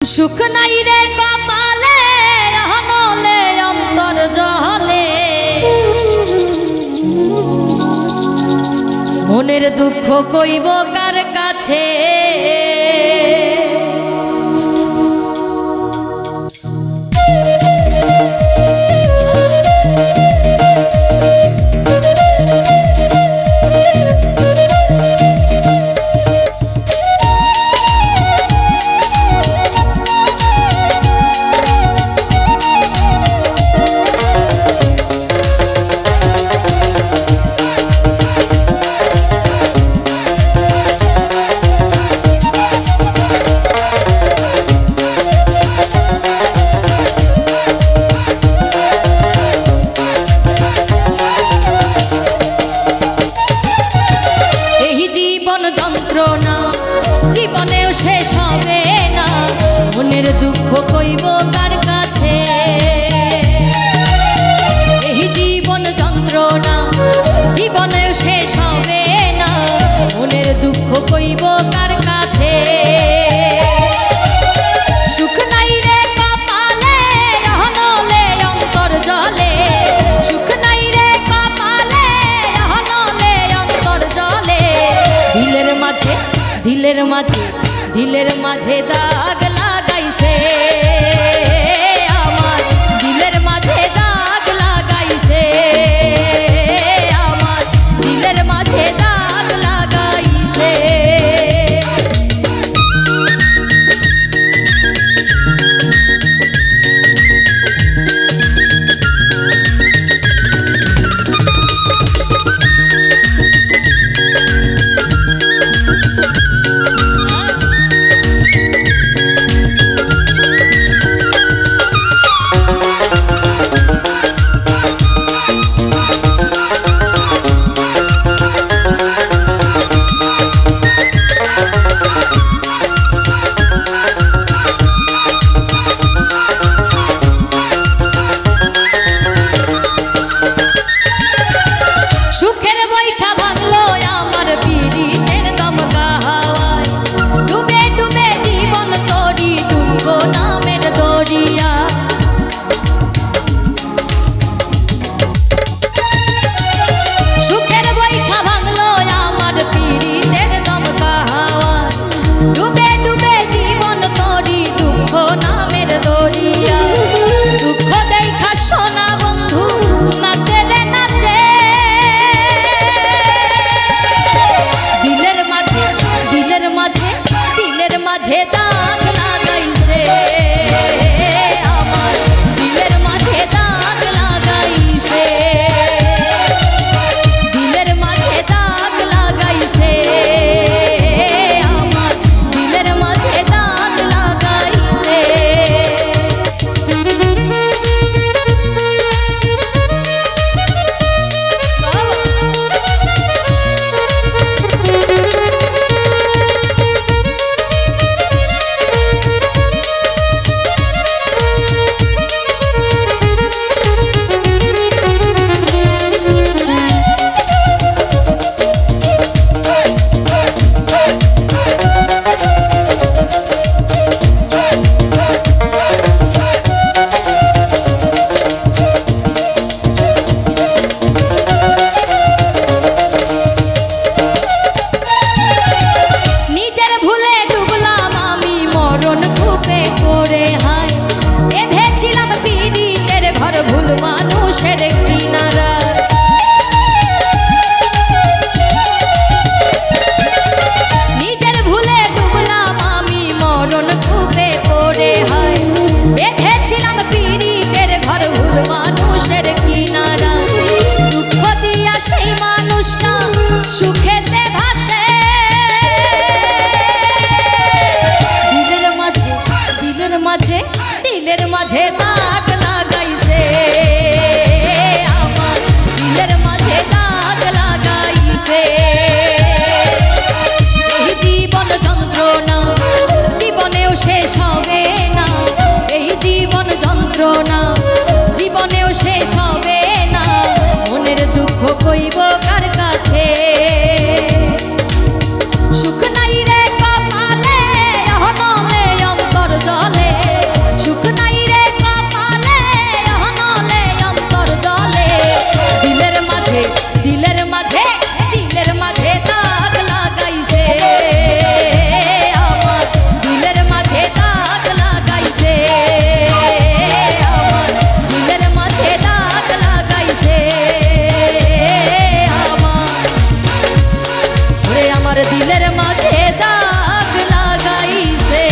সুখ নাই রে কপালে হনলে অন্তর জহলে মনের দুঃখ কইব কার কাছে। জীবন যন্ত্রণা জীবনেও শেষ হবে না, মনের দুঃখ কইব কার কাছে। এই জীবন যন্ত্রণা জীবনেও শেষ হবে না, মনের দুঃখ কইব কার কাছে। সুখ নাই রে কপালে হনলে অন্তর জলে, সুখ নাই রে কপালে হনলে অন্তর জলে। দিলের মাঝে দাগ লাগাইছে, আমার দিলের মাঝে দাগ লাগাইছে, আমার দিলের মাঝে দাগ লাগাইছে। সুখের বৈঠা ভাঙলো আমার পীড়িতের দমকা হাওয়ায়, ডুবে ডুবে জীবন তরি দুঃখ নামের দরিয়া। সুখের বৈঠা ভাঙলো আমার পীড়িতের দমকা হাওয়ায়, ডুবে ডুবে জীবন তরি দুঃখ নামের দরিয়া। দুঃখ দেখা সোনা বন্ধু নাচে রে নাচে, দিলের মাঝে দাগ লাগাইছে, আমার দিলের মাঝে দাগ লাগাইছে, দিলের মাঝে দাগ লাগাইছে, আমার দিলের মাঝে দাগ লাগাইছে। ঘর ভুল মানুষের কিনারা, নিজের ভুলে ডুবলাম আমি মরণ কূপে পড়ে। হয় বেঁধেছিলাম পীড়িতের ঘর ভুল মানুষের কিনারা, দুঃখ দিয়া সেই মানুষটা সুখেতে ভাসে। দিলের মাঝে দাগ লাগাইছে, আমার দিলের মাঝে দাগ লাগাইছে। এই জীবন যন্ত্রণা জীবনেও শেষ হবে না, এই জীবন যন্ত্রণা জীবনেও শেষ হবে না, মনের দুঃখ কইব কার কাছে। সুখ নাই রে কপালে হনলে অন্তর জলে সুখ নাই রে কপালে অহনলে অন্তর জলে দিলের মাঝে দিলের মাঝে দিলের মাঝে দাগ লাগাইছে আমার দিলের মাঝে দাগ লাগাইছে আমার দিলের মাঝে দাগ লাগাইছে আমার দিলের মাঝে দাগ লাগাইছে।